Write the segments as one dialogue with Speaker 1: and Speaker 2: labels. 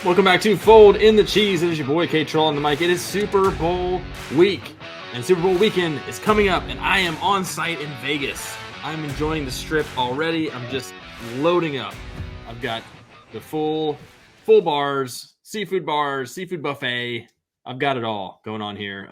Speaker 1: Welcome back to Fold in the Cheese. It is your boy K-Troll on the mic. It is Super Bowl week, and Super Bowl weekend is coming up, and I am on site in Vegas. I'm enjoying the strip already. I'm just loading up. I've got the full bars, seafood buffet. I've got it all going on here.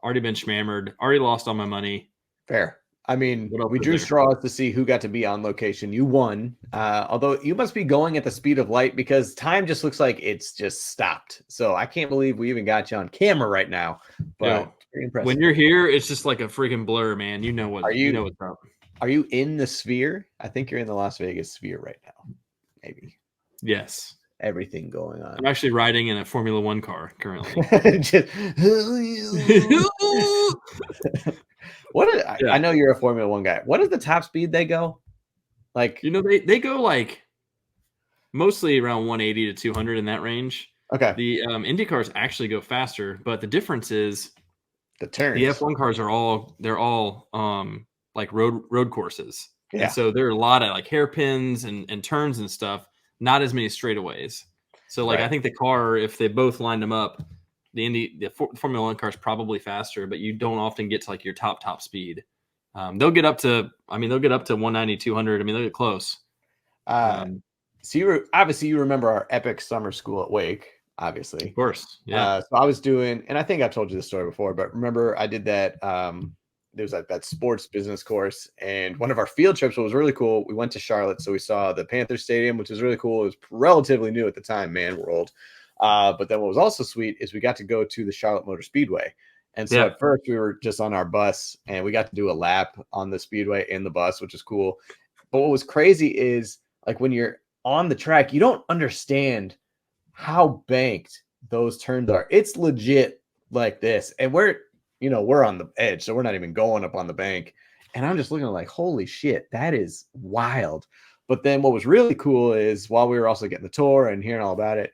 Speaker 1: Already been schmammered. Already lost all my money.
Speaker 2: Fair. I mean, we drew straws to see who got to be on location. You won, although you must be going at the speed of light because time just looks like it's just stopped. So I can't believe we even got you on camera right now. But pretty impressive.
Speaker 1: When you're here, it's just like a freaking blur, man. You know what? You know what's up.
Speaker 2: Are you in the sphere? I think you're in the Las Vegas sphere right now. Maybe.
Speaker 1: Yes.
Speaker 2: Everything going on.
Speaker 1: I'm actually riding in a Formula One car currently.
Speaker 2: I know you're a Formula One guy. What is the top speed they go? Like,
Speaker 1: they go like mostly around 180 to 200 in that range.
Speaker 2: Okay.
Speaker 1: The Indy cars actually go faster, but the difference is
Speaker 2: the turns.
Speaker 1: The F1 cars are all like road courses.
Speaker 2: Yeah.
Speaker 1: And so there are a lot of like hairpins and turns and stuff. Not as many straightaways. So like, right. I think the car, if they both lined them up, the Formula One car is probably faster, but you don't often get to like your top speed. They'll get up to 190, 200. I mean, they'll get close.
Speaker 2: So you remember our epic summer school at Wake, obviously.
Speaker 1: Of course. Yeah.
Speaker 2: So I was doing, and I think I've told you this story before, but remember I did that, there was that sports business course, and one of our field trips was really cool. We went to Charlotte, so we saw the Panther Stadium, which was really cool. It was relatively new at the time, man, we're old. But then what was also sweet is we got to go to the Charlotte Motor Speedway. And so at first we were just on our bus, and we got to do a lap on the Speedway in the bus, which is cool. But what was crazy is like when you're on the track, you don't understand how banked those turns are. It's legit like this. And we're on the edge, so we're not even going up on the bank. And I'm just looking like, holy shit, that is wild. But then what was really cool is while we were also getting the tour and hearing all about it,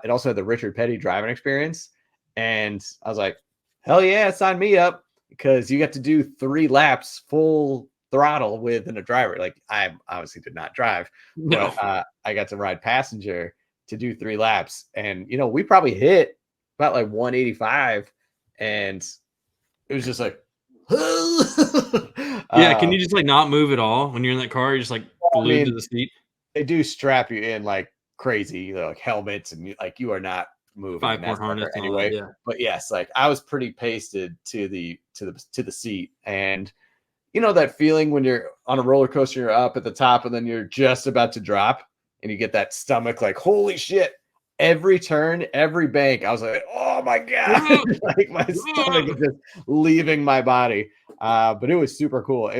Speaker 2: it also had the Richard Petty driving experience. And I was like, hell yeah, sign me up, because you get to do 3 laps full throttle with a driver. Like, I obviously did not drive, but I got to ride passenger to do 3 laps. And, we probably hit about like 185, and it was just like,
Speaker 1: can you just like not move at all when you're in that car? You're just like glued to the seat.
Speaker 2: They do strap you in like crazy, like helmets, and you are not moving.
Speaker 1: 5-port harness
Speaker 2: anyway.
Speaker 1: Yeah.
Speaker 2: But yes, like I was pretty pasted to the seat, and that feeling when you're on a roller coaster, you're up at the top, and then you're just about to drop, and you get that stomach like, holy shit. Every turn, every bank, I was like, oh my God, like my stomach is just leaving my body. But it was super cool.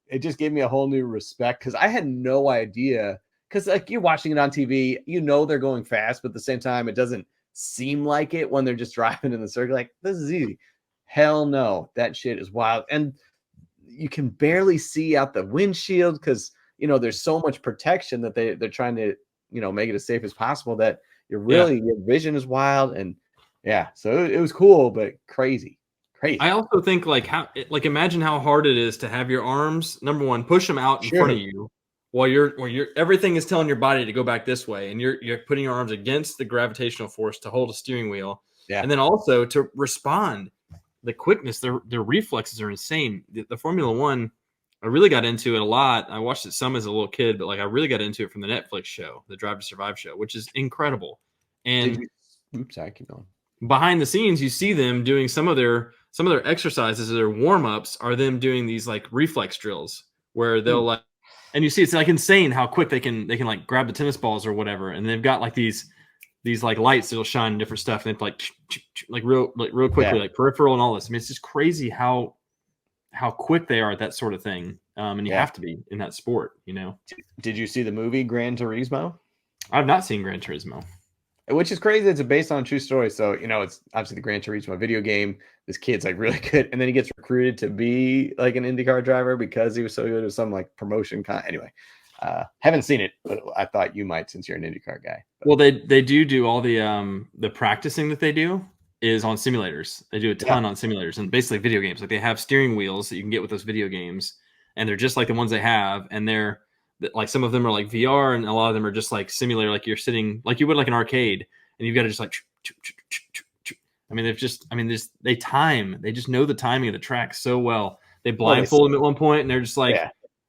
Speaker 2: It just gave me a whole new respect, because I had no idea, because like you're watching it on TV, they're going fast, but at the same time, it doesn't seem like it when they're just driving in the circle. Like, this is easy. Hell no, that shit is wild. And you can barely see out the windshield because, there's so much protection that they're trying to, make it as safe as possible, that your vision is wild. And so it was cool, but crazy.
Speaker 1: I also think imagine how hard it is to have your arms, number one, push them out in front of you while you're everything is telling your body to go back this way, and you're putting your arms against the gravitational force to hold a steering wheel, and then also to respond. The quickness, their reflexes are insane. The Formula One, I really got into it a lot. I watched it some as a little kid, but like I really got into it from the Netflix show, the Drive to Survive show, which is incredible. And
Speaker 2: I keep going.
Speaker 1: Behind the scenes, you see them doing some of their exercises, their warm-ups are them doing these like reflex drills where they'll like, and you see it's like insane how quick they can like grab the tennis balls or whatever, and they've got like these like lights that'll shine in different stuff, and it's like real quickly, like peripheral and all this. I mean, it's just crazy how quick they are at that sort of thing. And you have to be in that sport,
Speaker 2: Did you see the movie Gran Turismo?
Speaker 1: I've not seen Gran Turismo.
Speaker 2: Which is crazy. It's based on a true story. So, it's obviously the Gran Turismo video game. This kid's like really good. And then he gets recruited to be like an IndyCar driver because he was so good at some like promotion. Anyway, haven't seen it, but I thought you might, since you're an IndyCar guy. But.
Speaker 1: Well, they do all the practicing that they do is on simulators. They do a ton on simulators and basically video games. Like they have steering wheels that you can get with those video games, and they're just like the ones they have. And they're like some of them are like VR, and a lot of them are just like simulator, like you're sitting like you would like an arcade, and you've got to just like. I mean, they just know the timing of the track so well. They blindfold them at one point, and they're just like,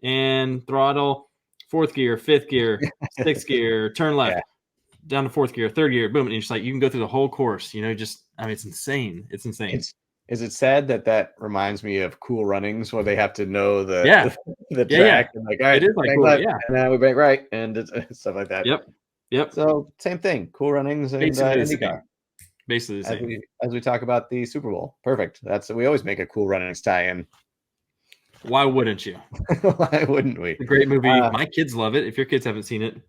Speaker 1: and throttle, fourth gear, fifth gear, sixth gear, turn left, down to fourth gear, third gear, boom, and just like you can go through the whole course. It's insane. It's insane.
Speaker 2: Is it sad that reminds me of Cool Runnings where they have to know the track and like, all right,
Speaker 1: it is like cool,
Speaker 2: left, and now we bank right and stuff like that.
Speaker 1: Yep.
Speaker 2: So same thing, Cool Runnings and IndyCar.
Speaker 1: Basically the same.
Speaker 2: As we talk about the Super Bowl. Perfect. We always make a Cool Runnings tie-in.
Speaker 1: Why wouldn't you?
Speaker 2: Why wouldn't we?
Speaker 1: It's a great movie. My kids love it. If your kids haven't seen it,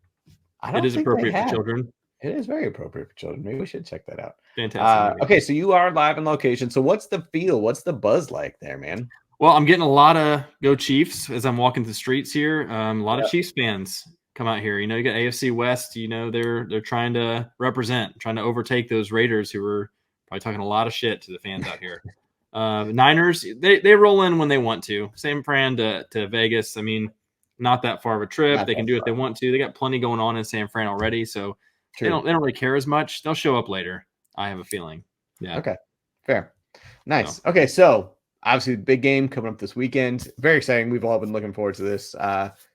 Speaker 1: it is appropriate for children.
Speaker 2: It is very appropriate for children. Maybe we should check that out.
Speaker 1: Fantastic.
Speaker 2: Okay, so you are live on location. So what's the feel? What's the buzz like there, man?
Speaker 1: Well, I'm getting a lot of Go Chiefs as I'm walking the streets here. A lot of Chiefs fans come out here. You got AFC West. They're trying to represent, trying to overtake those Raiders who were probably talking a lot of shit to the fans out here. Niners, they roll in when they want to. Same brand to Vegas. I mean, not that far of a trip. They can do what they want to. They got plenty going on in San Fran already, so they don't really care as much. They'll show up later, I have a feeling. Yeah.
Speaker 2: Okay. Fair. Nice. Okay, so obviously the big game coming up this weekend. Very exciting. We've all been looking forward to this.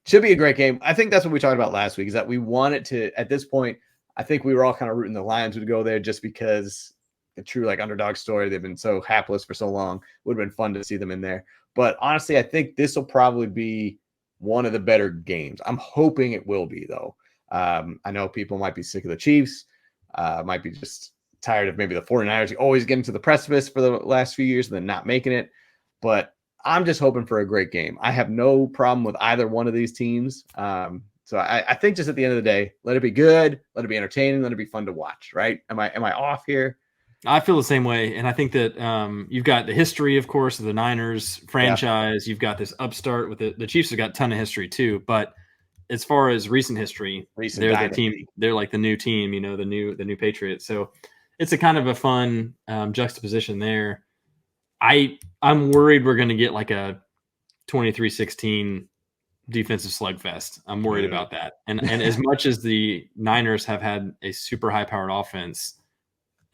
Speaker 2: Should be a great game. I think that's what we talked about last week, is that we wanted to, at this point, I think we were all kind of rooting the Lions would go there just because the true like underdog story. They've been so hapless for so long. Would have been fun to see them in there. But honestly, I think this will probably be one of the better games. I'm hoping it will be, though. I know people might be sick of the Chiefs, might be just tired of maybe the 49ers always getting to the precipice for the last few years and then not making it. But I'm just hoping for a great game. I have no problem with either one of these teams. So I think just at the end of the day, let it be good, let it be entertaining, let it be fun to watch, right? Am I off here?
Speaker 1: I feel the same way. And I think that you've got the history, of course, of the Niners franchise. You've got this upstart with the Chiefs have got a ton of history too. But as far as recent history, they're dynasty. The team. They're like the new team, the new Patriots. So it's a kind of a fun juxtaposition there. I'm worried we're going to get like a 23-16 defensive slugfest. I'm worried about that. And as much as the Niners have had a super high powered offense,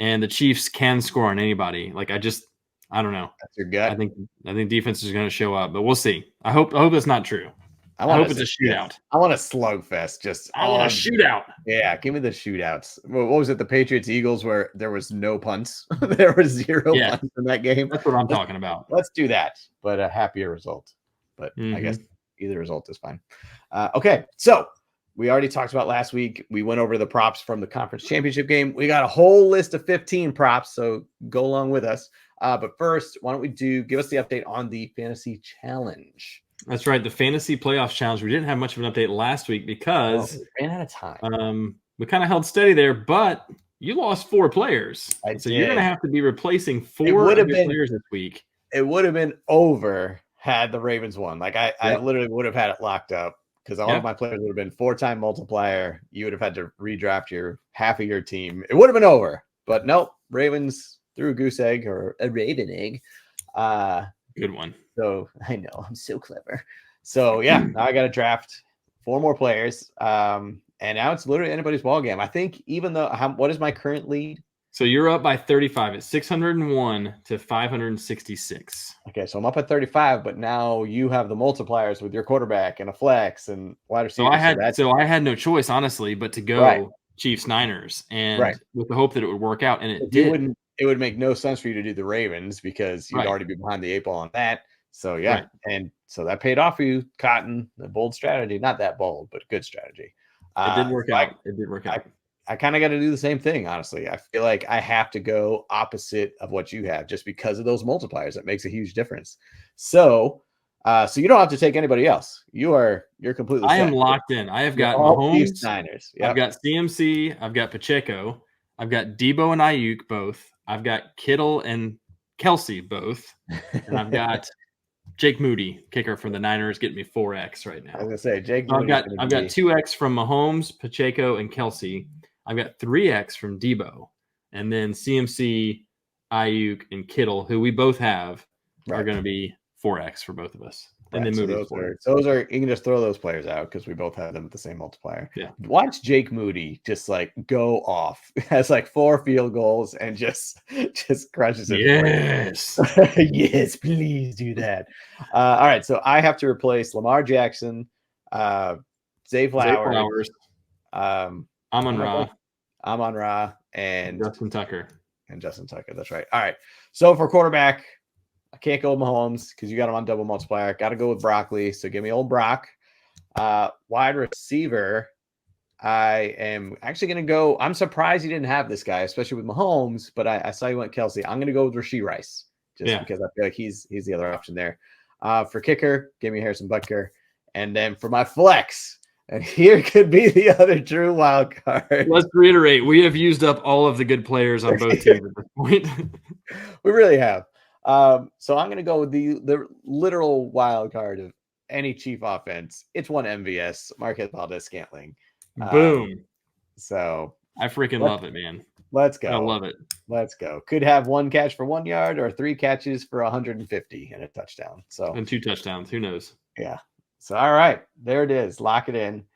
Speaker 1: and the Chiefs can score on anybody, like I don't know.
Speaker 2: That's your gut.
Speaker 1: I think defense is going to show up, but we'll see. I hope that's not true. I hope it's a shootout.
Speaker 2: I want a slugfest.
Speaker 1: I want a shootout.
Speaker 2: Yeah, give me the shootouts. What was it? The Patriots-Eagles where there was no punts. There was zero punts in that game.
Speaker 1: That's what I'm talking about.
Speaker 2: Let's do that, but a happier result. But I guess either result is fine. Okay, so we already talked about last week. We went over the props from the conference championship game. We got a whole list of 15 props, so go along with us. But first, why don't we give us the update on the fantasy challenge?
Speaker 1: That's right, the fantasy playoffs challenge. We didn't have much of an update last week because
Speaker 2: we ran out of time.
Speaker 1: We kind of held steady there, but you lost 4 players. So you're going to have to be replacing 4 of your players this week.
Speaker 2: It would have been over had the Ravens won. Like I literally would have had it locked up because all of my players would have been 4-time multiplier. You would have had to redraft half of your team. It would have been over, but nope. Ravens threw a goose egg or a raven egg.
Speaker 1: Good one.
Speaker 2: So I know I'm so clever. So now I got to draft 4 more players. And now it's literally anybody's ball game. I think even though what is my current lead?
Speaker 1: So you're up by 35 at 601 to 566.
Speaker 2: Okay, so I'm up at 35, but now you have the multipliers with your quarterback and a flex and wide receiver.
Speaker 1: So I had no choice, honestly, but to go Chiefs Niners and with the hope that it would work out, and it did.
Speaker 2: It would make no sense for you to do the Ravens because you'd already be behind the 8 ball on that. So and so that paid off for you, Cotton. The bold strategy, not that bold, but good strategy.
Speaker 1: It did work out. It did work out.
Speaker 2: I kind of got to do the same thing, honestly. I feel like I have to go opposite of what you have just because of those multipliers. It makes a huge difference. So you don't have to take anybody else. You're completely set.
Speaker 1: I am locked in. I have got Mahomes,
Speaker 2: Niners.
Speaker 1: I've got CMC, I've got Pacheco, I've got Debo and Ayuk both. I've got Kittle and Kelsey both. And I've got Jake Moody, kicker from the Niners, getting me 4X right now.
Speaker 2: I was gonna say Jake.
Speaker 1: So I've got 2X from Mahomes, Pacheco, and Kelsey. I've got 3X from Debo, and then CMC, Ayuk, and Kittle, who we both have, are going to be 4X for both of us. And then
Speaker 2: so
Speaker 1: Moody's
Speaker 2: those are you can just throw those players out because we both have them at the same multiplier.
Speaker 1: Yeah.
Speaker 2: Watch Jake Moody just like go off. Has like 4 field goals and just crushes it.
Speaker 1: Yes.
Speaker 2: Yes, please do that. All right, so I have to replace Lamar Jackson, Zay Flowers, Amon-Ra, and
Speaker 1: Justin Tucker.
Speaker 2: That's right. All right. So for quarterback, I can't go with Mahomes because you got him on double multiplier. Got to go with Broccoli. So give me old Brock. Wide receiver, I am actually going to go. I'm surprised you didn't have this guy, especially with Mahomes, but I saw you went Kelsey. I'm going to go with Rashee Rice just because I feel like he's the other option there. For kicker, give me Harrison Butker. And then for my flex, and here could be the other true wild card.
Speaker 1: Let's reiterate, we have used up all of the good players on both teams at this point.
Speaker 2: We really have. So I'm going to go with the literal wild card of any Chief offense. It's one MVS, Marquez Valdez-Scantling.
Speaker 1: Boom.
Speaker 2: So
Speaker 1: I freaking love it, man.
Speaker 2: Let's go.
Speaker 1: I love it.
Speaker 2: Let's go. Could have 1 catch for 1 yard or 3 catches for 150 and a touchdown.
Speaker 1: And 2 touchdowns. Who knows?
Speaker 2: Yeah. So, all right, there it is. Lock it in.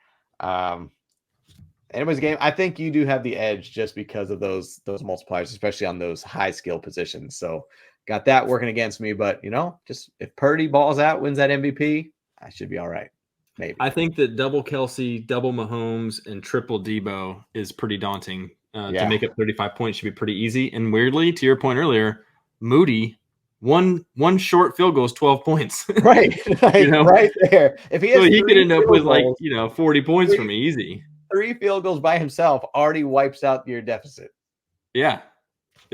Speaker 2: Anyways, game. I think you do have the edge just because of those multipliers, especially on those high skill positions. So, got that working against me. But just if Purdy balls out, wins that MVP, I should be all right. Maybe.
Speaker 1: I think that double Kelsey, double Mahomes, and triple Debo is pretty daunting. To make up 35 points should be pretty easy. And weirdly, to your point earlier, Moody. One short field goal is 12 points.
Speaker 2: Right. Right there. If he has
Speaker 1: he could end up with 40 points for me easy.
Speaker 2: 3 field goals by himself already wipes out your deficit.
Speaker 1: Yeah.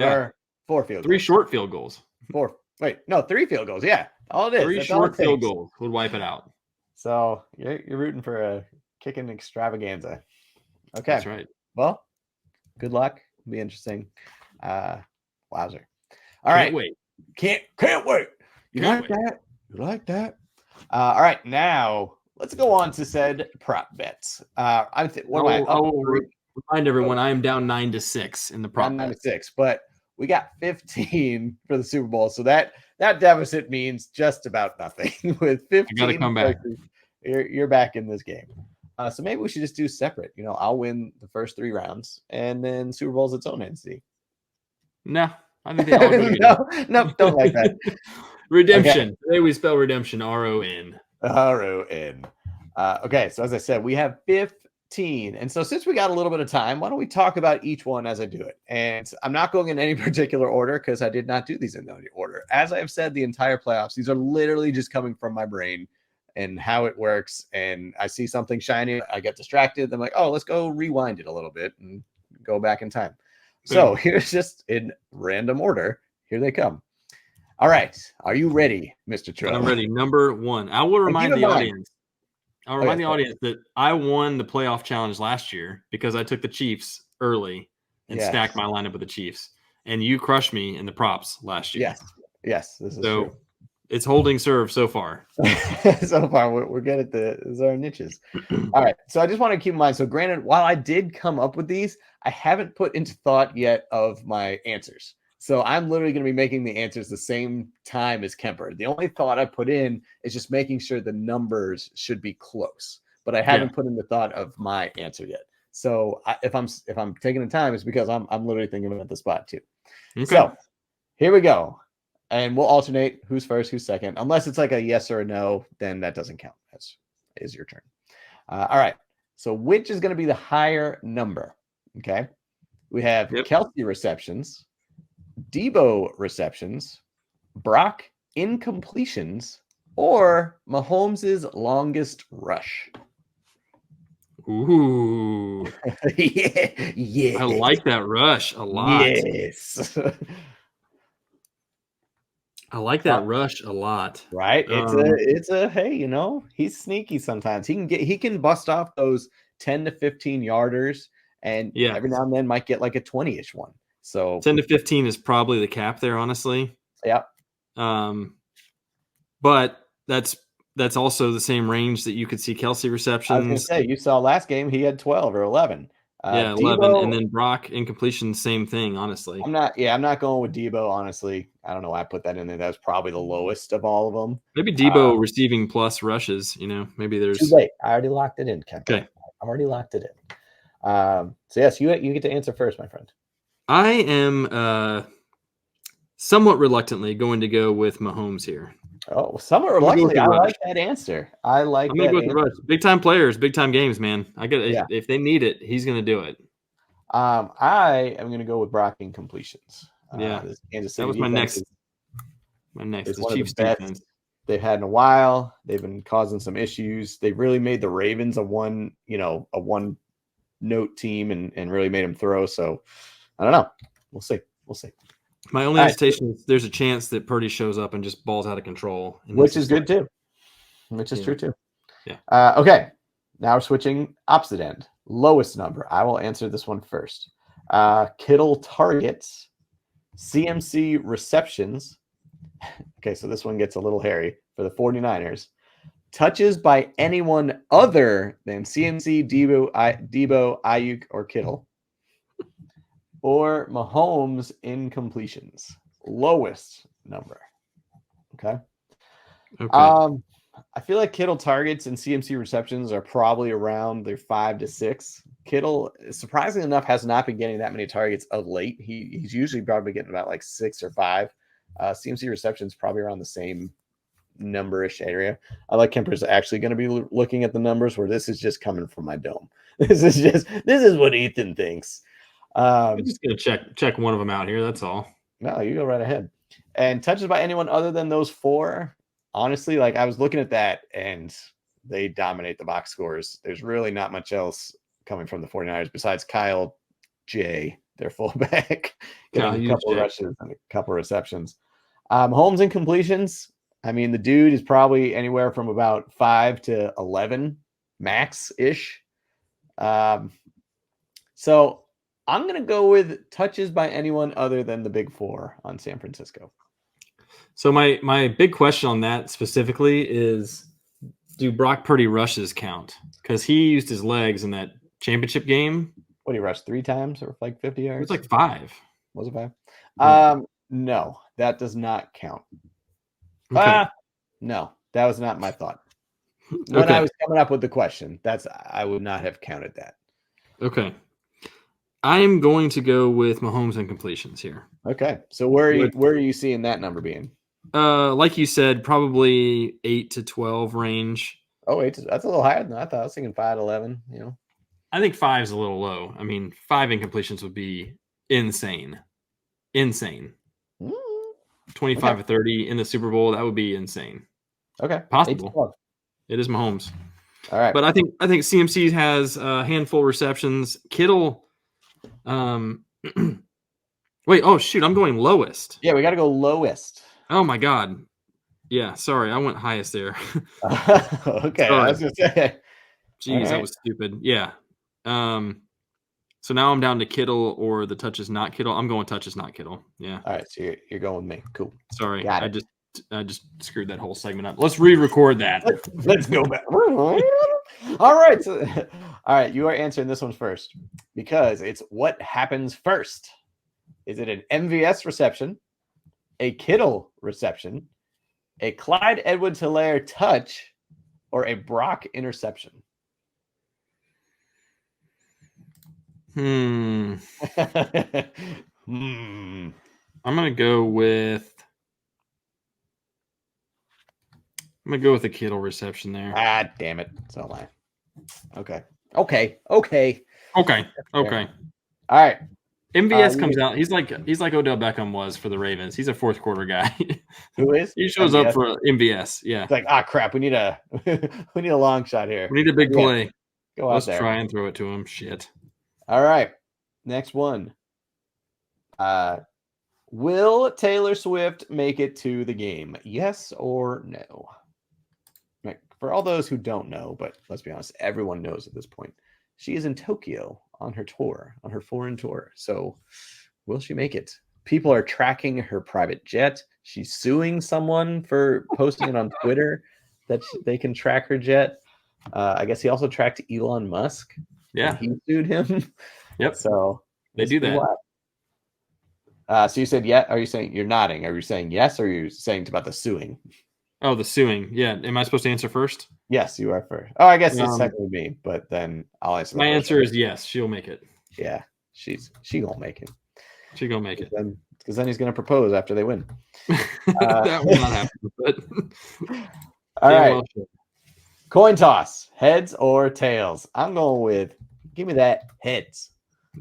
Speaker 2: Or 4 field goals.
Speaker 1: 3 short field goals.
Speaker 2: 4. Wait, no, 3 field goals. Yeah. All it is.
Speaker 1: 3 short field goals would wipe it out.
Speaker 2: So you're rooting for a kicking extravaganza. Okay.
Speaker 1: That's right.
Speaker 2: Well, good luck. It'll be interesting. Wowzer. All
Speaker 1: right. Wait.
Speaker 2: Can't wait. You like that? You like that? All right, now let's go on to said prop bets.
Speaker 1: Remind everyone, I am down 9-6 in the prop bets.
Speaker 2: 9-6, but we got 15 for the Super Bowl, so that deficit means just about nothing. With 15,
Speaker 1: I gotta come back.
Speaker 2: You're back in this game. So maybe we should just do separate. I'll win the first 3 rounds, and then Super Bowl's its own entity.
Speaker 1: No. I think they all go together.
Speaker 2: No, don't like that.
Speaker 1: Redemption. Okay. Today we spell redemption R-O-N.
Speaker 2: R-O-N. Okay, so as I said, we have 15. And so since we got a little bit of time, why don't we talk about each one as I do it? And I'm not going in any particular order because I did not do these in any order. As I have said the entire playoffs, these are literally just coming from my brain and how it works. And I see something shiny, I get distracted. I'm like, oh, let's go rewind it a little bit and go back in time. So here's just in random order. Here they come. All right. Are you ready, Mr. Trill?
Speaker 1: I'm ready. Number 1. I will remind the audience. I'll remind the audience that I won the playoff challenge last year because I took the Chiefs early and stacked my lineup with the Chiefs. And you crushed me in the props last year.
Speaker 2: Yes. This is true.
Speaker 1: It's holding serve so far.
Speaker 2: So far, we're good at these are our niches. All right. So I just want to keep in mind. So granted, while I did come up with these, I haven't put into thought yet of my answers. So I'm literally going to be making the answers the same time as Kemper. The only thought I put in is just making sure the numbers should be close. But I haven't put in the thought of my answer yet. So if I'm taking the time, it's because I'm literally thinking about the spot too. Okay. So here we go. And we'll alternate who's first, who's second. Unless it's like a yes or a no, then that doesn't count. That is your turn. All right. So which is going to be the higher number? Okay. We have Kelsey receptions, Debo receptions, Brock incompletions, or Mahomes' longest rush.
Speaker 1: Ooh.
Speaker 2: Yeah.
Speaker 1: I like that rush a lot.
Speaker 2: Yes.
Speaker 1: I like that rush a lot.
Speaker 2: Right? It's a hey, he's sneaky sometimes. He can bust off those 10 to 15 yarders and every now and then might get like a 20-ish one. So
Speaker 1: 10 to 15 is probably the cap there, honestly.
Speaker 2: Yeah.
Speaker 1: But that's also the same range that you could see Kelsey receptions.
Speaker 2: I was going to say, you saw last game, he had 12 or 11.
Speaker 1: Yeah, 11, and
Speaker 2: Debo,
Speaker 1: then Brock incompletion, same thing. Honestly,
Speaker 2: I'm not going with Debo. Honestly, I don't know why I put that in there. That was probably the lowest of all of them.
Speaker 1: maybe Debo receiving plus rushes. Maybe
Speaker 2: Too
Speaker 1: there's
Speaker 2: late. I already locked it in, Kemp.
Speaker 1: okay.
Speaker 2: I already locked it in. So yes, you get to answer first, my friend.
Speaker 1: I am somewhat reluctantly going to go with Mahomes here.
Speaker 2: Oh, somewhat
Speaker 1: I'm gonna go with
Speaker 2: reluctantly,
Speaker 1: the
Speaker 2: I
Speaker 1: rush.
Speaker 2: like that answer. I like
Speaker 1: I'm gonna
Speaker 2: that
Speaker 1: go with the
Speaker 2: answer.
Speaker 1: rush. Big time players, big time games, man. I get it.
Speaker 2: Yeah.
Speaker 1: If they need it, he's gonna do it.
Speaker 2: I am going to go with Brock incompletions.
Speaker 1: Yeah,
Speaker 2: This Kansas
Speaker 1: that
Speaker 2: City
Speaker 1: was my
Speaker 2: defense
Speaker 1: next. My next,
Speaker 2: is
Speaker 1: the
Speaker 2: one of the
Speaker 1: Chiefs
Speaker 2: best
Speaker 1: defense.
Speaker 2: they've had in a while. They've been causing some issues. They really made the Ravens a one note team and really made them throw. So I don't know. We'll see. We'll see.
Speaker 1: My only
Speaker 2: All right,
Speaker 1: hesitation is there's a chance that Purdy shows up and just balls out of control, and he's
Speaker 2: which is
Speaker 1: just
Speaker 2: good
Speaker 1: like,
Speaker 2: too. Which is
Speaker 1: yeah,
Speaker 2: true too.
Speaker 1: yeah.
Speaker 2: Okay. Now we're switching opposite end. Lowest number. I will answer this one first. Kittle targets, CMC receptions. Okay, so this one gets a little hairy for the 49ers. Touches by anyone other than CMC, Debo, Ayuk, or Kittle. Or Mahomes incompletions. Lowest number. Okay.
Speaker 1: Okay.
Speaker 2: I feel like Kittle targets and CMC receptions are probably around their 5 to 6. Kittle, surprisingly enough, has not been getting that many targets of late. He's usually probably getting about like 6 or 5. CMC receptions probably around the same number-ish area. I like Kemper's actually going to be looking at the numbers where this is just coming from my dome. This is what Ethan thinks.
Speaker 1: I'm just gonna check one of them out here. That's all.
Speaker 2: No, you go right ahead. And touches by anyone other than those 4, honestly, like I was looking at that and they dominate the box scores. There's really not much else coming from the 49ers besides Kyle J, their fullback, getting a couple rushes and a couple receptions. Holmes and completions. I mean, the dude is probably anywhere from about 5 to 11 max-ish. So I'm going to go with touches by anyone other than the big 4 on San Francisco.
Speaker 1: So my big question on that specifically is, do Brock Purdy rushes count? Because he used his legs in that championship game.
Speaker 2: What, he rushed 3 times or like 50 yards?
Speaker 1: It was like 5.
Speaker 2: Was it 5?
Speaker 1: Yeah.
Speaker 2: No, that does not count.
Speaker 1: Okay.
Speaker 2: No, that was not my thought. When I was coming up with the question, I would not have counted that.
Speaker 1: Okay. I am going to go with Mahomes and completions here.
Speaker 2: Okay. So where are you seeing that number being?
Speaker 1: Like you said, probably 8 to 12 range.
Speaker 2: Oh, that's a little higher than I thought. I was thinking 5 to 11,
Speaker 1: I think 5 is a little low. I mean, 5 incompletions would be insane. Insane. 25 to 30 in the Super Bowl, that would be insane.
Speaker 2: Okay.
Speaker 1: Possible. It is Mahomes.
Speaker 2: All right.
Speaker 1: But I think CMC has a handful of receptions. Kittle wait, oh shoot, I'm going lowest.
Speaker 2: Yeah, we got to go lowest.
Speaker 1: Oh my god. Yeah, sorry, I went highest there.
Speaker 2: Okay,
Speaker 1: Sorry.
Speaker 2: I was gonna say.
Speaker 1: Jeez, that was stupid. Yeah. So now I'm down to Kittle or the touches not Kittle. I'm going touches not Kittle. Yeah.
Speaker 2: All right, so you're going with me. Cool.
Speaker 1: Sorry, I just screwed that whole segment up. Let's re-record that.
Speaker 2: Let's go back. All right. So, all right, you are answering this one first because it's what happens first. Is it an MVS reception, a Kittle reception, a Clyde Edwards-Helaire touch, or a Brock interception?
Speaker 1: I'm gonna go with a Kittle reception there.
Speaker 2: Ah, damn it. So am I. Okay.
Speaker 1: All
Speaker 2: right.
Speaker 1: MVS comes out. He's like Odell Beckham was for the Ravens. He's a fourth quarter guy.
Speaker 2: Who is?
Speaker 1: He shows
Speaker 2: MVS?
Speaker 1: up for MVS. Yeah.
Speaker 2: It's like, crap. We need a long shot here.
Speaker 1: We need a big play.
Speaker 2: Go
Speaker 1: Let's
Speaker 2: out there.
Speaker 1: try and throw it to him. Shit.
Speaker 2: All right. Next one. Will Taylor Swift make it to the game? Yes or no? Right. For all those who don't know, but let's be honest, everyone knows at this point, she is in Tokyo on her tour, on her foreign tour. So will she make it? People are tracking her private jet. She's suing someone for posting it on Twitter that they can track her jet. I guess he also tracked Elon Musk.
Speaker 1: Yeah.
Speaker 2: and he sued him.
Speaker 1: Yep.
Speaker 2: So
Speaker 1: They do that.
Speaker 2: So you said yeah. Are you saying you're nodding? Are you saying yes, or are you saying about the suing?
Speaker 1: Oh, the suing. Yeah. Am I supposed to answer first?
Speaker 2: Yes, you are first. Oh, I guess it's technically me, but then I'll answer the
Speaker 1: My
Speaker 2: first
Speaker 1: answer
Speaker 2: one.
Speaker 1: is yes. She'll make it.
Speaker 2: Yeah, she gonna make it.
Speaker 1: She gonna make it.
Speaker 2: Because then he's gonna propose after they win.
Speaker 1: That will not happen. But
Speaker 2: All
Speaker 1: damn
Speaker 2: right,
Speaker 1: well sure.
Speaker 2: coin toss, heads or tails? I'm going with give me that heads.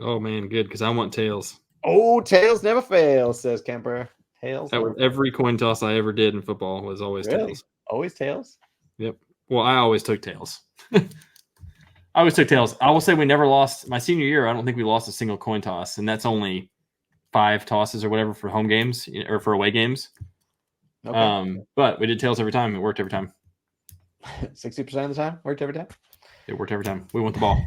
Speaker 1: Oh man, good because I want tails.
Speaker 2: Oh, tails never fail, says Kemper. Tails.
Speaker 1: That was every coin toss I ever did in football was always
Speaker 2: Really?
Speaker 1: tails.
Speaker 2: Always tails.
Speaker 1: Yep. Well, I always took tails. I always took tails. I will say we never lost my senior year. I don't think we lost a single coin toss, and that's only 5 tosses or whatever for home games or for away games. Okay. But we did tails every time. It worked every time.
Speaker 2: 60% of the time worked every time.
Speaker 1: It worked every time. We want the ball.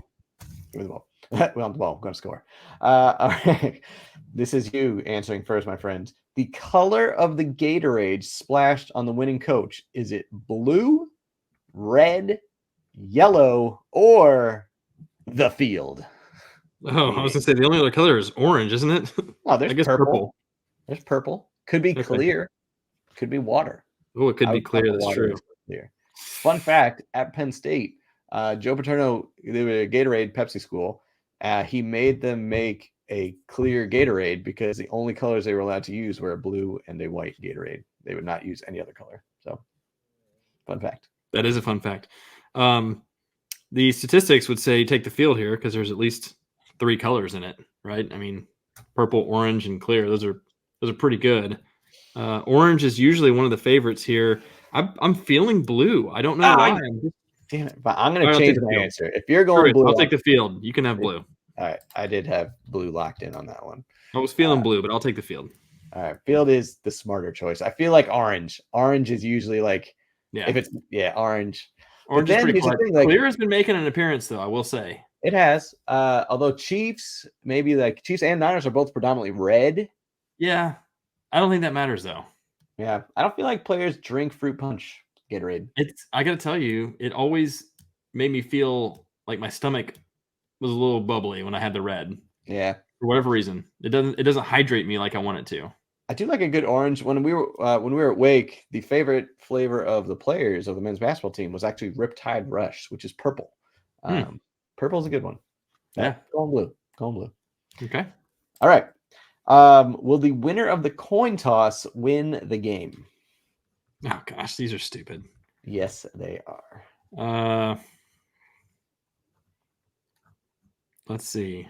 Speaker 2: Give me the ball. We want the ball. I'm going to score. All right. This is you answering first, my friend. The color of the Gatorade splashed on the winning coach, is it blue, red, yellow, or the field?
Speaker 1: Oh, I was gonna say the only other color is orange, isn't it?
Speaker 2: Oh, there's
Speaker 1: I guess purple.
Speaker 2: There's purple. Could be clear. Could be water.
Speaker 1: Oh, it could be clear. That's true.
Speaker 2: Clear. Fun fact: at Penn State, Joe Paterno, they were a Gatorade Pepsi school. He made them make a clear Gatorade because the only colors they were allowed to use were a blue and a white Gatorade. They would not use any other color. So, fun fact.
Speaker 1: That is a fun fact. The statistics would say take the field here because there's at least 3 colors in it, right? I mean, purple, orange, and clear. Those are pretty good. Orange is usually one of the favorites here. I'm feeling blue. I don't know why.
Speaker 2: Damn it! But I'm going to change my answer. If you're going blue,
Speaker 1: I'll take the field. You can have blue.
Speaker 2: All right, I did have blue locked in on that one.
Speaker 1: I was feeling blue, but I'll take the field.
Speaker 2: All right, field is the smarter choice. I feel like orange. Orange is usually like, if it's orange.
Speaker 1: Orange is pretty quiet. Clear has been making an appearance, though. I will say
Speaker 2: it has. Although Chiefs, maybe like Chiefs and Niners are both predominantly red.
Speaker 1: Yeah, I don't think that matters though.
Speaker 2: Yeah, I don't feel like players drink fruit punch Gatorade.
Speaker 1: I got to tell you, it always made me feel like my stomach was a little bubbly when I had the red.
Speaker 2: Yeah,
Speaker 1: for whatever reason, it doesn't hydrate me like I want it to.
Speaker 2: I do like a good orange. When we were at Wake, the favorite flavor of the players of the men's basketball team was actually Riptide Rush, which is purple. Purple is a good one.
Speaker 1: Yeah,
Speaker 2: going blue.
Speaker 1: Okay.
Speaker 2: All right. Will the winner of the coin toss win the game?
Speaker 1: Oh gosh, these are stupid.
Speaker 2: Yes, they are.
Speaker 1: Let's see.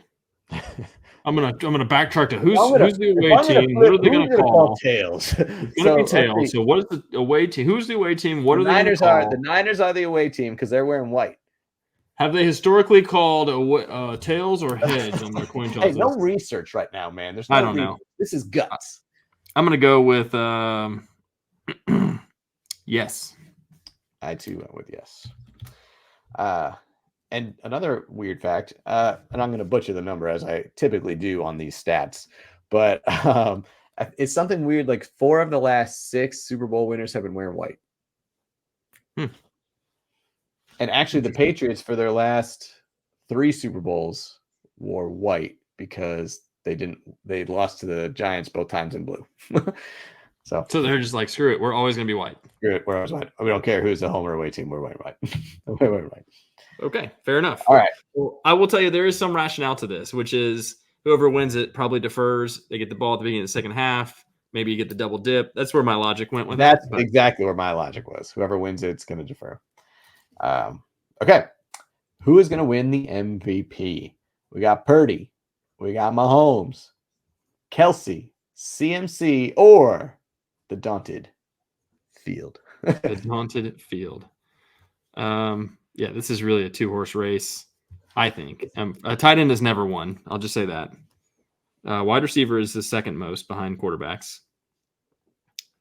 Speaker 1: I'm gonna backtrack to who's the away team. What are they gonna call?
Speaker 2: Tails.
Speaker 1: It's gonna be tails. So what is the away team? Who's the away team? What are they gonna call?
Speaker 2: The Niners are the away team because they're wearing white.
Speaker 1: Have they historically called tails or heads on their coin tosses?
Speaker 2: Hey, no research right now, man. There's no
Speaker 1: I don't know.
Speaker 2: This is guts.
Speaker 1: I'm gonna go with yes.
Speaker 2: I too went with yes. And another weird fact, and I'm going to butcher the number as I typically do on these stats, but it's something weird. Like 4 of the last 6 Super Bowl winners have been wearing white. And actually, the Patriots for their last 3 Super Bowls wore white because they lost to the Giants both times in blue. So
Speaker 1: they're just like, screw it. We're always going to be white.
Speaker 2: Screw it. We're always white. We don't care who's the home or away team. We're white. We're white.
Speaker 1: Okay, fair enough.
Speaker 2: All right.
Speaker 1: Well, I will tell you there is some rationale to this, which is whoever wins it probably defers. They get the ball at the beginning of the second half. Maybe you get the double dip. That's where my logic went with
Speaker 2: that. That's exactly where my logic was. Whoever wins it's going to defer. Okay. Who is going to win the MVP? We got Purdy. We got Mahomes, Kelsey, CMC, or the daunted Field.
Speaker 1: The daunted Field. Yeah, this is really a 2-horse race, I think. A tight end has never won. I'll just say that. Wide receiver is the second most behind quarterbacks.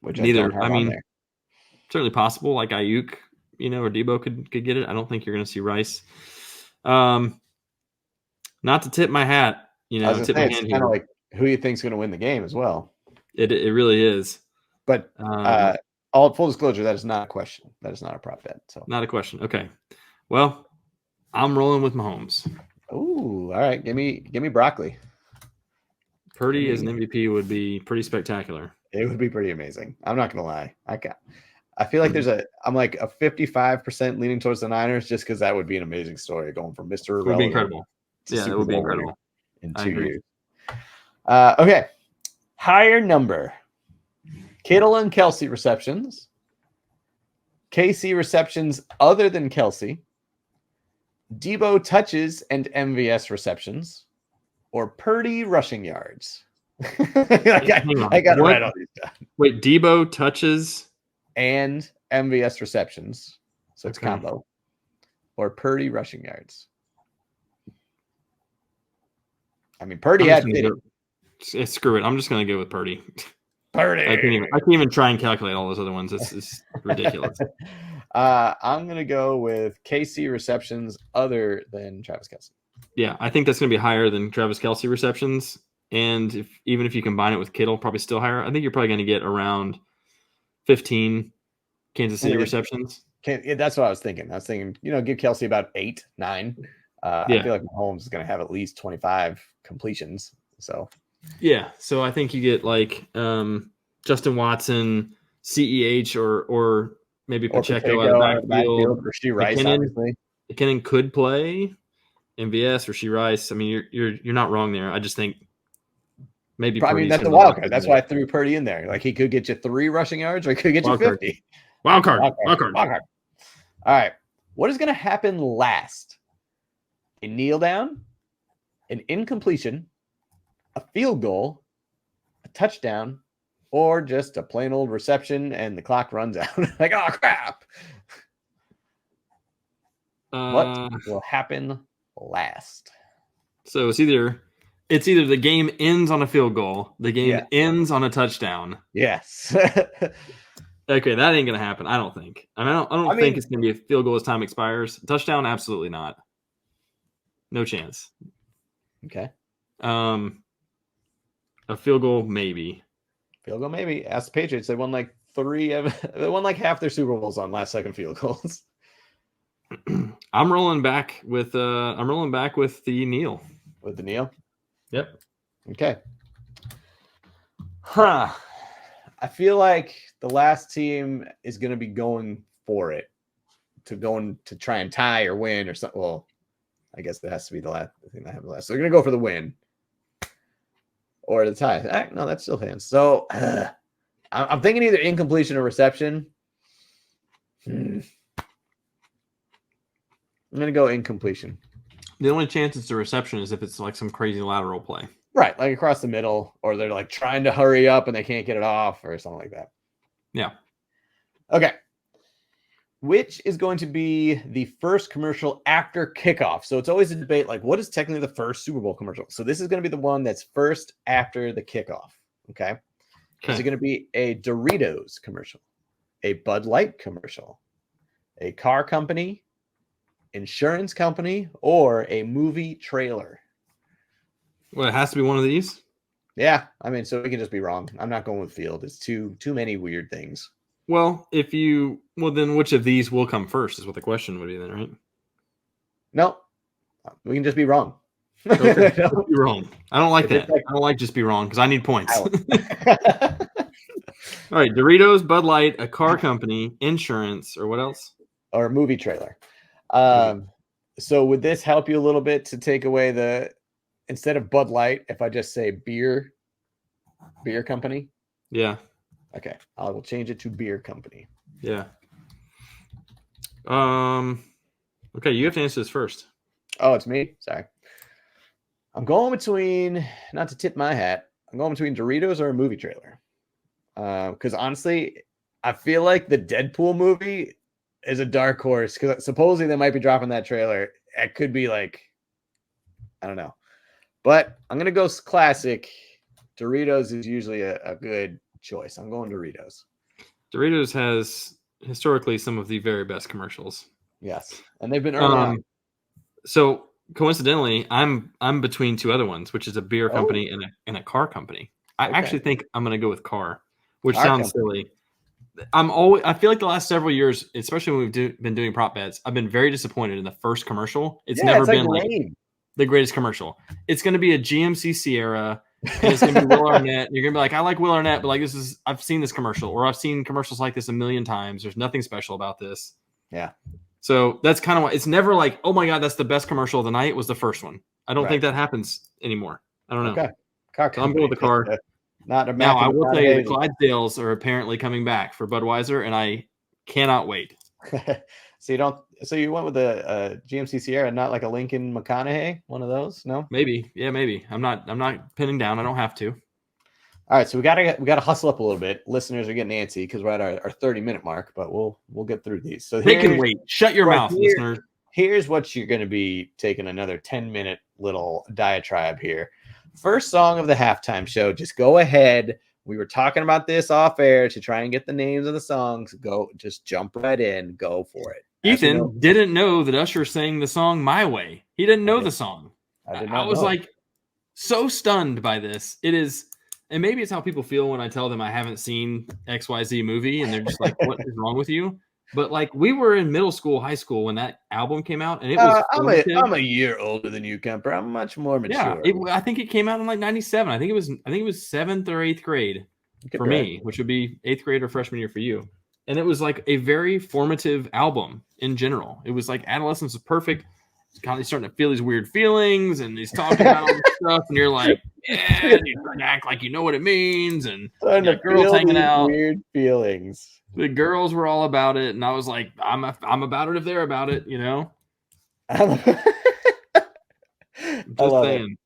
Speaker 2: Which
Speaker 1: certainly possible. Like Ayuk, or Debo could get it. I don't think you're going to see Rice. Not to tip my hat, tip my hand
Speaker 2: here. Kind of like who you think's going to win the game as well.
Speaker 1: It really is.
Speaker 2: But all full disclosure, that is not a question. That is not a prop bet. So
Speaker 1: not a question. Okay. Well, I'm rolling with Mahomes.
Speaker 2: Ooh, all right. Give me broccoli.
Speaker 1: Purdy as an MVP would be pretty spectacular.
Speaker 2: It would be pretty amazing. I'm not gonna lie. I feel like I'm like a 55% leaning towards the Niners just because that would be an amazing story going from Mr.
Speaker 1: It would be
Speaker 2: Irrelevant
Speaker 1: incredible.
Speaker 2: to
Speaker 1: Yeah, it
Speaker 2: Super
Speaker 1: would be
Speaker 2: Bowl winner
Speaker 1: incredible.
Speaker 2: in
Speaker 1: I
Speaker 2: 2
Speaker 1: agree.
Speaker 2: years. Okay. Higher number. Kittle and Kelsey receptions. KC receptions other than Kelsey. Debo touches and MVS receptions. Or Purdy rushing yards. I got to write all these down.
Speaker 1: Wait, Debo touches
Speaker 2: and MVS receptions. So it's
Speaker 1: Okay.
Speaker 2: combo. Or Purdy rushing yards. I mean, Purdy had
Speaker 1: screw it. I'm just going to go with Purdy.
Speaker 2: Purdy.
Speaker 1: I can't even try and calculate all those other ones. It's ridiculous.
Speaker 2: I'm going to go with KC receptions other than Travis Kelce.
Speaker 1: Yeah, I think that's going to be higher than Travis Kelce receptions. And even if you combine it with Kittle, probably still higher. I think you're probably going to get around 15 Kansas City receptions.
Speaker 2: That's what I was thinking. I was thinking, give Kelce about 8, 9. I feel like Mahomes is going to have at least 25 completions. So,
Speaker 1: yeah. So I think you get like Justin Watson, CEH, or maybe Pacheco out of the backfield.
Speaker 2: Rashee Rice, obviously.
Speaker 1: McKinnon could play. MVS, Rashee Rice. I mean, you're not wrong there. I just think maybe.
Speaker 2: I mean, that's a wild card. That's why I threw Purdy in there. Like he could get you 3 rushing yards, or he could get you 50.
Speaker 1: Wild card.
Speaker 2: All right. What is going to happen last? A kneel down, an incompletion, a field goal, a touchdown, or just a plain old reception and the clock runs out. Like, oh crap. What will happen last?
Speaker 1: So it's either the game ends on a field goal, the game ends on a touchdown.
Speaker 2: Yes.
Speaker 1: Okay, that ain't gonna happen. I don't think. I don't think it's gonna be a field goal as time expires. Touchdown, absolutely not. No chance.
Speaker 2: Okay.
Speaker 1: A field goal, maybe.
Speaker 2: Field goal, maybe. Ask the Patriots. They won like they won like half their Super Bowls on last second field goals.
Speaker 1: I'm rolling back with the kneel.
Speaker 2: With the kneel?
Speaker 1: Yep.
Speaker 2: Okay. Huh. I feel like the last team is going to be going for it to try and tie or win or something. Well, I guess that has to be the last thing that happened last. So they're going to go for the win or the tie. No, that still stands. So I'm thinking either incompletion or reception. I'm going to go incompletion.
Speaker 1: The only chance it's a reception is if it's like some crazy lateral play.
Speaker 2: Right, like across the middle, or they're like trying to hurry up and they can't get it off or something like that.
Speaker 1: Yeah.
Speaker 2: Okay. Which is going to be the first commercial after kickoff? So it's always a debate, like what is technically the first Super Bowl commercial? So this is going to be the one that's first after the kickoff. Okay. Is it going to be a Doritos commercial, a Bud Light commercial, a car company, insurance company, or a movie trailer?
Speaker 1: Well, it has to be one of these.
Speaker 2: Yeah, I mean, so we can just be wrong. I'm not going with field. It's too many weird things.
Speaker 1: Well, then which of these will come first is what the question would be then, right?
Speaker 2: No, we can just be wrong.
Speaker 1: Okay, no. Be wrong. I don't like that. I don't like just be wrong because I need points. All right, Doritos, Bud Light, a car company, insurance, or what else?
Speaker 2: Or a movie trailer. So would this help you a little bit to take away instead of Bud Light, if I just say beer company?
Speaker 1: Yeah.
Speaker 2: Okay. I will change it to beer company.
Speaker 1: Yeah. Okay, you have to answer this first.
Speaker 2: Oh, it's me? Sorry. I'm going between, not to tip my hat, I'm going between Doritos or a movie trailer. Because honestly, I feel like the Deadpool movie is a dark horse because supposedly they might be dropping that trailer. It could be like, I don't know. But I'm going to go classic. Doritos is usually a good choice. I'm going Doritos.
Speaker 1: Doritos has historically some of the very best commercials.
Speaker 2: Yes. And they've been early on.
Speaker 1: So coincidentally, I'm between two other ones, which is a beer company and a car company. I actually think I'm going to go with car, which sounds silly. I feel like the last several years, especially when we've been doing prop bets, I've been very disappointed in the first commercial. It's never been like the greatest commercial. It's going to be a GMC Sierra, and it's going to be Will Arnett. You're going to be like, I like Will Arnett, but like I've seen this commercial, or I've seen commercials like this a million times. There's nothing special about this.
Speaker 2: Yeah.
Speaker 1: So that's kind of why it's never like, oh my God, that's the best commercial of the night was the first one. I don't think that happens anymore. I don't know.
Speaker 2: Okay. Car
Speaker 1: so I'm going with the car.
Speaker 2: Not a
Speaker 1: now, I will tell you the Clydesdales are apparently coming back for Budweiser, and I cannot wait.
Speaker 2: So you went with a GMC Sierra, not like a Lincoln McConaughey, one of those? No?
Speaker 1: Maybe. Yeah, maybe. I'm not pinning down. I don't have to.
Speaker 2: All right, so we gotta hustle up a little bit. Listeners are getting antsy because we're at our 30-minute mark, but we'll get through these. So
Speaker 1: they can wait. Shut your mouth, listeners.
Speaker 2: Here's what you're gonna be taking another 10-minute little diatribe here. First song of the halftime show. Just go ahead. We were talking about this off air to try and get the names of the songs. Just jump right in. Go for it.
Speaker 1: Ethan didn't know that Usher sang the song My Way. He didn't know the song. I was like so stunned by this. It is, and maybe it's how people feel when I tell them I haven't seen XYZ movie, and they're just like, what is wrong with you? But like we were in middle school, high school when that album came out, and it was.
Speaker 2: I'm a year older than you, Kemper. I'm much more mature.
Speaker 1: Yeah, I think it came out in like '97. I think it was 7th or 8th grade for me, which would be 8th grade or freshman year for you. And it was like a very formative album in general. It was like adolescence was perfect. Kind of starting to feel these weird feelings, and he's talking about all this stuff, and you're like, yeah, and you act like you know what it means, and the girls hanging out,
Speaker 2: weird feelings.
Speaker 1: The girls were all about it, and I was like, I'm about it if they're about it, you know.
Speaker 2: I love it.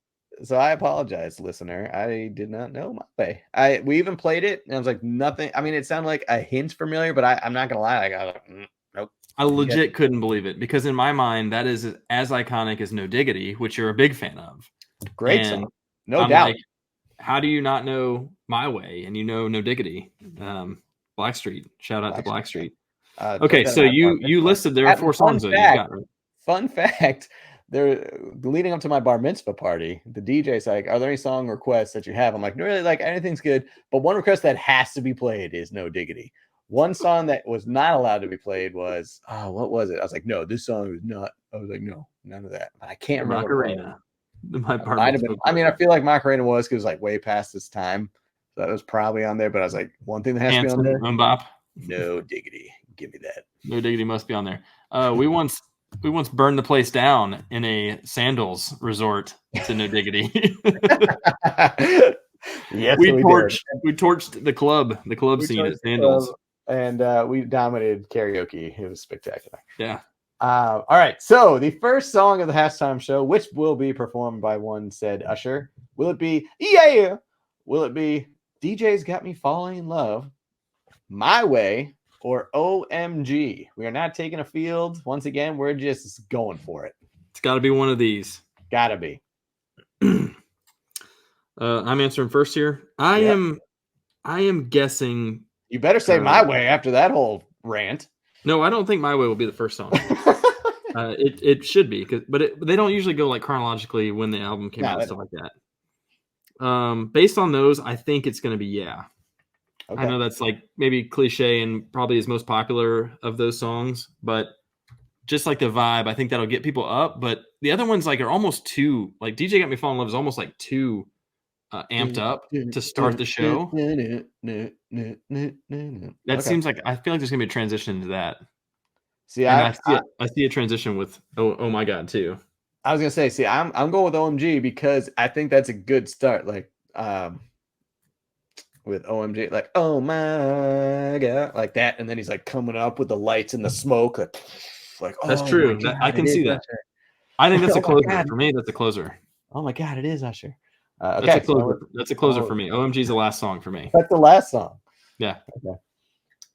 Speaker 2: So I apologize, listener. I did not know My Way. We even played it, and I was like, nothing. I mean, it sounded like a hint familiar, but I'm not gonna lie. I was like, nope.
Speaker 1: I legit couldn't believe it because in my mind, that is as iconic as No Diggity, which you're a big fan of.
Speaker 2: Great song, no doubt.
Speaker 1: Like, how do you not know My Way and you know No Diggity? Blackstreet. Shout out to Blackstreet. Okay, so you listed there are 4 songs that you got. Right?
Speaker 2: Fun fact. They're leading up to my bar mitzvah party. The DJ's like, are there any song requests that you have? I'm like, no, really, like anything's good. But one request that has to be played is No Diggity. One song that was not allowed to be played was, what was it? I was like, no, this song is not. I was like, no, none of that. I can't remember.
Speaker 1: Macarena. My bar
Speaker 2: might have been. I mean, I feel like Macarena was because like way past this time. So that was probably on there. But I was like, one thing that has to be on there.
Speaker 1: Mbop.
Speaker 2: No Diggity. Give me that.
Speaker 1: No Diggity must be on there. We once burned the place down in a sandals resort to No Diggity.
Speaker 2: Yes,
Speaker 1: we torched the club scene at Sandals.
Speaker 2: And we dominated karaoke. It was spectacular.
Speaker 1: Yeah.
Speaker 2: All right. So the first song of the halftime show, which will be performed by one said Usher, will it be Yeah? Will it be DJ's Got Me Falling in Love, My Way, or OMG? We are not taking a field. Once again, we're just going for it.
Speaker 1: It's got to be one of these.
Speaker 2: Gotta be.
Speaker 1: I'm answering first here. I am guessing.
Speaker 2: You better say My Way after that whole rant.
Speaker 1: No, I don't think My Way will be the first song. It should be, but they don't usually go like chronologically when the album came out and stuff like that. Based on those, I think it's going to be Yeah. Okay. I know that's like maybe cliche and probably his most popular of those songs, but just like the vibe, I think that'll get people up. But the other ones like are almost too like DJ Got Me Falling in Love is almost like too amped up to start the show. That seems like I feel like there's gonna be a transition into that.
Speaker 2: See,
Speaker 1: I see a transition with oh my God too.
Speaker 2: I was gonna say, see, I'm going with OMG because I think that's a good start. Like with OMG, like oh my God, like that, and then he's like coming up with the lights and the smoke, like
Speaker 1: that's true. I can see that. Usher. I think that's a closer for me. That's a closer.
Speaker 2: Oh my God, it is Usher.
Speaker 1: Okay, that's a closer. That's a closer for me. OMG is the last song for me.
Speaker 2: That's the last song.
Speaker 1: Yeah.
Speaker 2: Okay.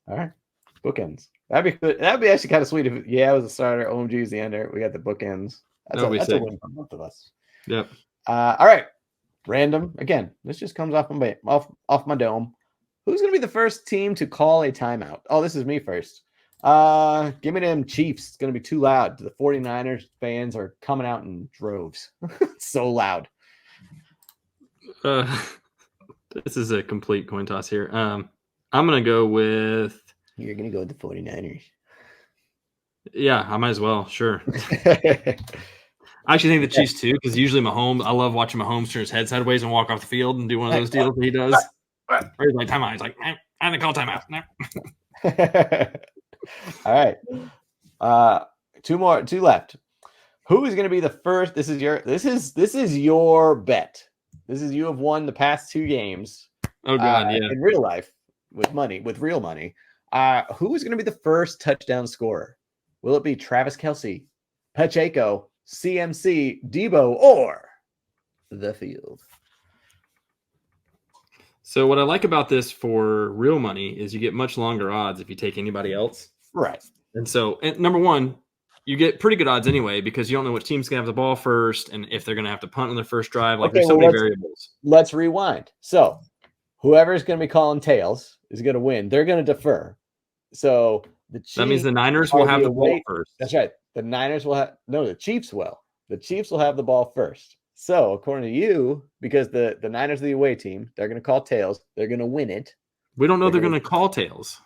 Speaker 2: All right. Bookends. That'd be good. That'd be actually kind of sweet if it was a starter. OMG is the ender. We got the bookends. That's a win for both of us.
Speaker 1: Yep.
Speaker 2: All right. Random again. This just comes off my dome. Who's gonna be the first team to call a timeout? Oh, this is me first. Give me them Chiefs. It's gonna be too loud. The 49ers fans are coming out in droves. So loud.
Speaker 1: This is a complete coin toss here. I'm gonna go with.
Speaker 2: You're gonna go with the 49ers.
Speaker 1: Yeah, I might as well. Sure. I actually think the Chiefs too, because usually Mahomes, I love watching Mahomes turn his head sideways and walk off the field and do one of those deals that he does. Or he's like, timeout. He's like, I didn't call timeout. No.
Speaker 2: All right. Two left. Who is going to be the first? This is your bet. This is, you have won the past 2 games.
Speaker 1: Oh God, yeah.
Speaker 2: In real life with real money. Who is going to be the first touchdown scorer? Will it be Travis Kelce, Pacheco, CMC, Debo, or the field?
Speaker 1: So what I like about this for real money is you get much longer odds if you take anybody else.
Speaker 2: Right.
Speaker 1: And so, number one, you get pretty good odds anyway because you don't know which team's going to have the ball first and if they're going to have to punt on their first drive. Like, there's so many variables.
Speaker 2: Let's rewind. So whoever's going to be calling tails is going to win. They're going to defer. So
Speaker 1: that means the Niners will have the ball first.
Speaker 2: That's right. The Niners will have – no, the Chiefs will. The Chiefs will have the ball first. So according to you, because the Niners are the away team, they're going to call tails. They're going to win it.
Speaker 1: We don't know they're going to call tails.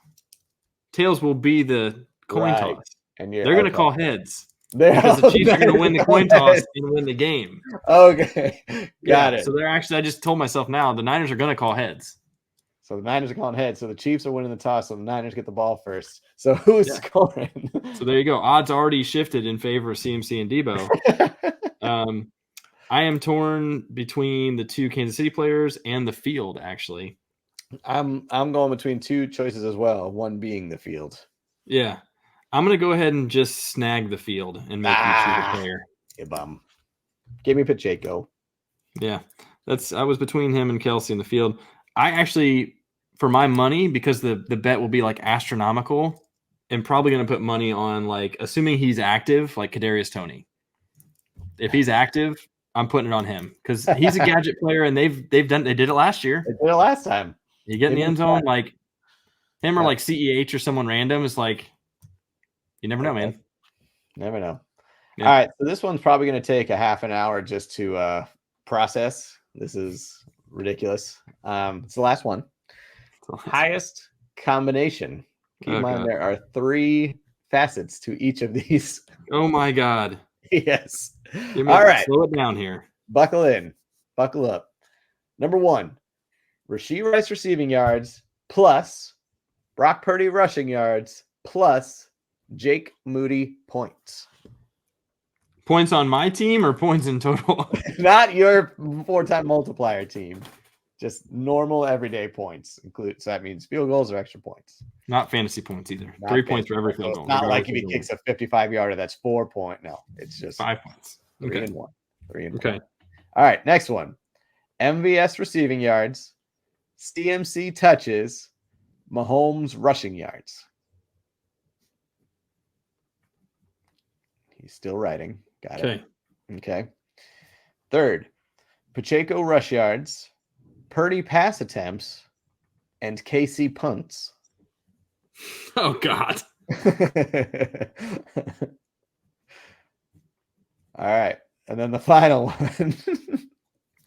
Speaker 1: Tails will be the coin toss. And they're going to call heads. Because the Chiefs are going to win the coin toss and win the game.
Speaker 2: Okay. Got it.
Speaker 1: So they're actually – I just told myself now the Niners are going to call heads.
Speaker 2: So the Niners are calling heads. So the Chiefs are winning the toss. So the Niners get the ball first. So who's scoring?
Speaker 1: So there you go. Odds already shifted in favor of CMC and Debo. I am torn between the 2 Kansas City players and the field, actually.
Speaker 2: I'm going between 2 choices as well, one being the field.
Speaker 1: Yeah. I'm going to go ahead and just snag the field and make you choose a player.
Speaker 2: You bum. Give me Pacheco.
Speaker 1: Yeah. I was between him and Kelce in the field. I actually, for my money, because the bet will be like astronomical, am probably going to put money on, like, assuming he's active, like Kadarius Toney. If he's active, I'm putting it on him because he's a gadget player, and they did it last year.
Speaker 2: They did it last time.
Speaker 1: You get in the end zone, like him or like CEH or someone random. It's like you never know, man.
Speaker 2: Never know. Yeah. All right, so this one's probably going to take a half an hour just to process. This is ridiculous. It's the last one. Highest combination. Keep in mind there are 3 facets to each of these.
Speaker 1: Oh my God.
Speaker 2: Yes. All right.
Speaker 1: Slow it down here.
Speaker 2: Buckle in. Buckle up. Number 1, Rashee Rice receiving yards plus Brock Purdy rushing yards plus Jake Moody points.
Speaker 1: Points on my team or points in total?
Speaker 2: Not your 4-time multiplier team. Just normal everyday points. So that means field goals or extra points.
Speaker 1: Not fantasy points either. 3 points for every field goal.
Speaker 2: Not like if he kicks a 55-yarder, that's 4 points. No, it's just
Speaker 1: 5 points.
Speaker 2: 3 and 1. 3 and 1.
Speaker 1: Okay.
Speaker 2: All right, next one. MVS receiving yards, CMC touches, Mahomes rushing yards. He's still writing. Got it. Okay. Third, Pacheco rush yards, Purdy pass attempts, and KC punts.
Speaker 1: Oh, God.
Speaker 2: All right. And then the final one,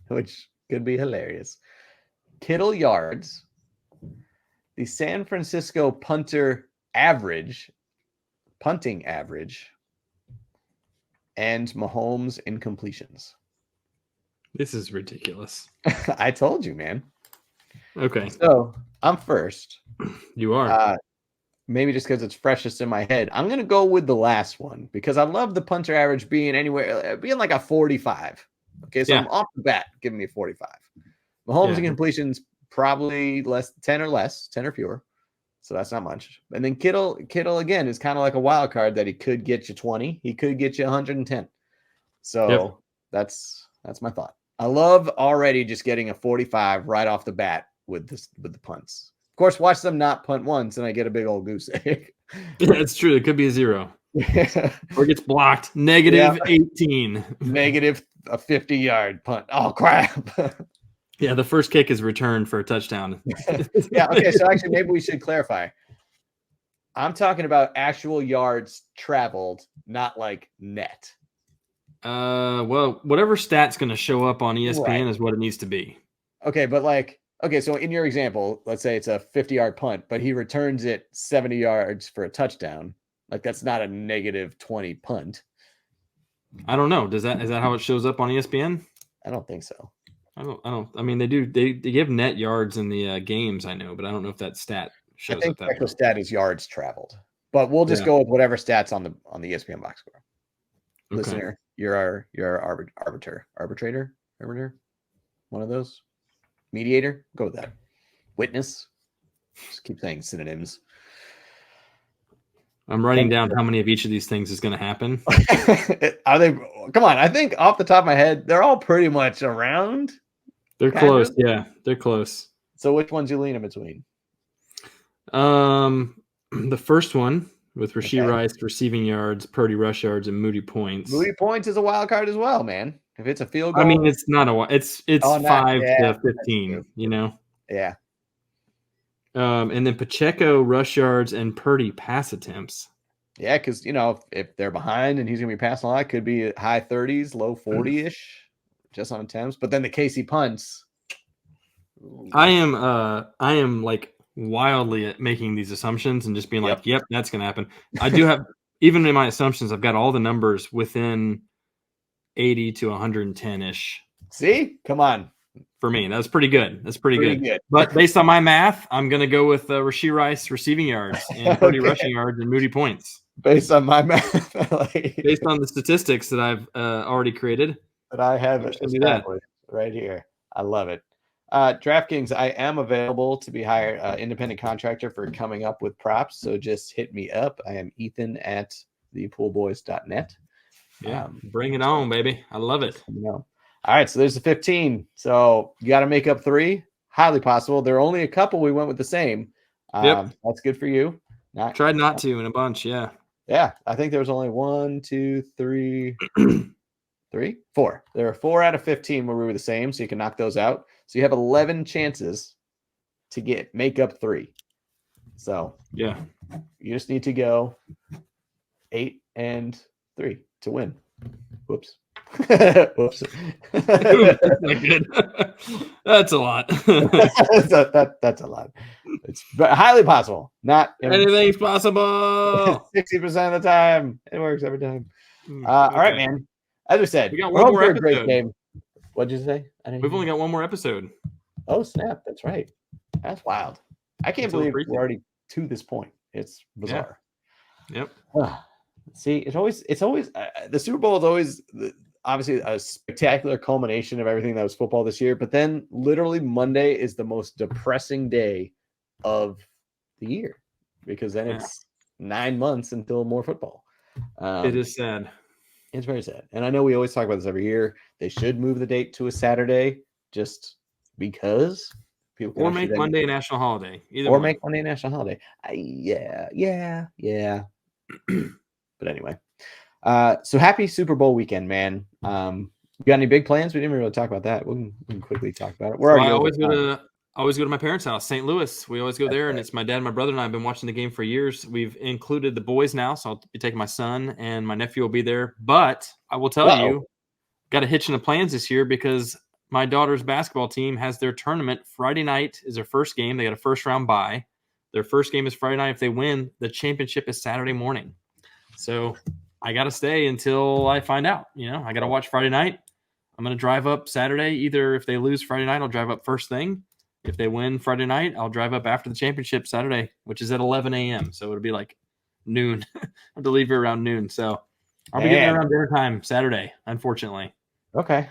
Speaker 2: which could be hilarious. Kittle yards, the San Francisco punting average, and Mahomes incompletions.
Speaker 1: This is ridiculous.
Speaker 2: I told you, man.
Speaker 1: Okay.
Speaker 2: So I'm first.
Speaker 1: You are.
Speaker 2: Maybe just because it's freshest in my head. I'm going to go with the last one because I love the punter average being like a 45. Okay, so I'm off the bat giving me a 45. Mahomes incompletions probably 10 or fewer. So that's not much. And then Kittle again is kind of like a wild card that he could get you 20. He could get you 110. So that's my thought. I love already just getting a 45 right off the bat with the punts. Of course, watch them not punt once and I get a big old goose egg.
Speaker 1: Yeah, it's true. It could be a 0. Or it gets blocked. Negative 18.
Speaker 2: Negative a 50-yard punt. Oh, crap.
Speaker 1: Yeah, the first kick is returned for a touchdown.
Speaker 2: Yeah, okay, so actually maybe we should clarify. I'm talking about actual yards traveled, not like net.
Speaker 1: Well, whatever stat's going to show up on ESPN is what it needs to be.
Speaker 2: Okay, but so in your example, let's say it's a 50-yard punt, but he returns it 70 yards for a touchdown. Like, that's not a negative 20 punt.
Speaker 1: I don't know. Is that how it shows up on ESPN?
Speaker 2: I don't think so.
Speaker 1: I mean, they give net yards in the games, I know, but I don't know if that stat
Speaker 2: I
Speaker 1: shows
Speaker 2: think
Speaker 1: up
Speaker 2: the
Speaker 1: that
Speaker 2: actual
Speaker 1: way.
Speaker 2: stat is yards traveled, but we'll just
Speaker 1: Yeah.
Speaker 2: go with whatever stats on the ESPN box score.
Speaker 1: Okay.
Speaker 2: Listener, you're our arbitrator, one of those, mediator. Go with that. Witness. Just keep saying synonyms.
Speaker 1: I'm writing down how many of each of these things is going to happen.
Speaker 2: Are they? Come on. I think off the top of my head, they're all pretty much around.
Speaker 1: They're
Speaker 2: Kind
Speaker 1: close.
Speaker 2: of.
Speaker 1: Yeah, they're close.
Speaker 2: So which ones you lean in between?
Speaker 1: The first one with Rashee
Speaker 2: Okay.
Speaker 1: Rice receiving yards, Purdy rush yards, and Moody points.
Speaker 2: Moody points is a wild card as well, man. If it's a field
Speaker 1: I mean,
Speaker 2: goal,
Speaker 1: it's not it's
Speaker 2: not
Speaker 1: 5
Speaker 2: yeah,
Speaker 1: to
Speaker 2: that's true.
Speaker 1: 15. You know.
Speaker 2: Yeah.
Speaker 1: And then Pacheco rush yards and Purdy pass attempts.
Speaker 2: Yeah, because if they're behind and he's gonna be passing a lot, it could be high 30s, low 40-ish, just on attempts. But then the Casey punts.
Speaker 1: I am like wildly making these assumptions and just being like, yep, that's gonna happen. I do have even in my assumptions, I've got all the numbers within 80 to 110 ish.
Speaker 2: See, come on.
Speaker 1: For me, that's pretty good. That's pretty
Speaker 2: Pretty
Speaker 1: good.
Speaker 2: good.
Speaker 1: But based on my math, I'm going to go with Rashee Rice receiving yards and Purdy rushing yards and Moody points.
Speaker 2: Based on my math,
Speaker 1: Based on the statistics that I've already created,
Speaker 2: that I have
Speaker 1: I'm just gonna do that.
Speaker 2: established right here. I love it. DraftKings, I am available to be hired independent contractor for coming up with props. So just hit me up. I am Ethan at thepoolboys.net.
Speaker 1: Yeah, bring it on, baby. I love it.
Speaker 2: All right, so there's the 15. So you got to make up 3. Highly possible. There are only a couple we went with the same.
Speaker 1: Yep.
Speaker 2: That's good for you.
Speaker 1: Tried not to in a bunch, yeah.
Speaker 2: Yeah, I think there was only 1, 2, 3, 4. There are 4 out of 15 where we were the same, so you can knock those out. So you have 11 chances to make up 3. So
Speaker 1: yeah,
Speaker 2: you just need to go 8 and 3 to win. Whoops. Whoops.
Speaker 1: That's not good. That's a lot.
Speaker 2: That's a lot. It's highly possible. Not
Speaker 1: anything's possible.
Speaker 2: 60% of the time. It works every time. All right, man. As we said,
Speaker 1: we got one more episode.
Speaker 2: Great game. What'd you say?
Speaker 1: We've only got one more episode.
Speaker 2: Oh, snap. That's right. That's wild. I can't believe we're already to this point. It's bizarre.
Speaker 1: Yep.
Speaker 2: See, it's always the Super Bowl is always obviously a spectacular culmination of everything that was football this year. But then literally Monday is the most depressing day of the year because then it's 9 months until more football.
Speaker 1: It is sad.
Speaker 2: It's very sad. And I know we always talk about this every year. They should move the date to a Saturday just because people can
Speaker 1: make Monday a national holiday.
Speaker 2: Make Monday a national holiday. Yeah. But anyway, so happy Super Bowl weekend, man. You got any big plans? We didn't really talk about that. We can quickly talk about it.
Speaker 1: I always go to my parents' house, St. Louis. We always go there, and it's my dad, my brother, and I have been watching the game for years. We've included the boys now, so I'll be taking my son, and my nephew will be there. But I will tell you, got a hitch in the plans this year because my daughter's basketball team has their tournament. Friday night is their first game. They got a first-round bye. Their first game is Friday night. If they win, the championship is Saturday morning. So I got to stay until I find out. I got to watch Friday night. I'm going to drive up Saturday. Either if they lose Friday night, I'll drive up first thing. If they win Friday night, I'll drive up after the championship Saturday, which is at 11 a.m. So it'll be like noon. I have to leave here around noon. So I'll be getting there around dinner time Saturday, unfortunately.
Speaker 2: Okay.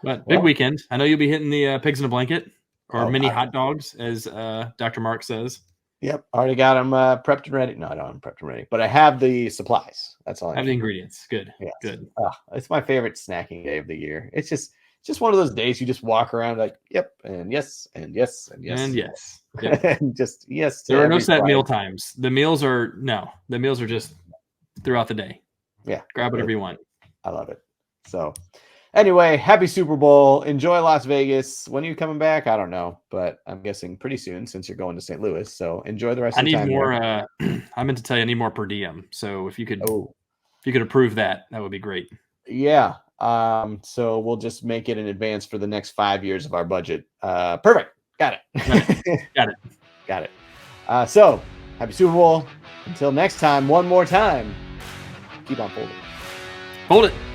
Speaker 1: But big weekend. I know you'll be hitting the pigs in a blanket or mini hot dogs, as Dr. Mark says.
Speaker 2: Yep. Already got them prepped and ready. No, I don't have them prepped and ready, but I have the supplies. That's all I
Speaker 1: have the ingredients. Good.
Speaker 2: Yeah.
Speaker 1: Good.
Speaker 2: It's my favorite snacking day of the year. It's just one of those days you just walk around like, yep, and yes, and yes, and yes.
Speaker 1: And yes. Yep.
Speaker 2: And just yes.
Speaker 1: There are no set meal times. The meals are just throughout the day.
Speaker 2: Yeah.
Speaker 1: Grab whatever you want.
Speaker 2: I love it. So anyway, happy Super Bowl. Enjoy Las Vegas. When are you coming back? I don't know, but I'm guessing pretty soon since you're going to St. Louis. So enjoy the rest of the time.
Speaker 1: I need more. I meant to tell you, I need more per diem. So if you could approve that, that would be great.
Speaker 2: Yeah. So we'll just make it in advance for the next 5 years of our budget. Perfect. Got it. Got it. So happy Super Bowl. Until next time, one more time. Keep on folding.
Speaker 1: Hold it.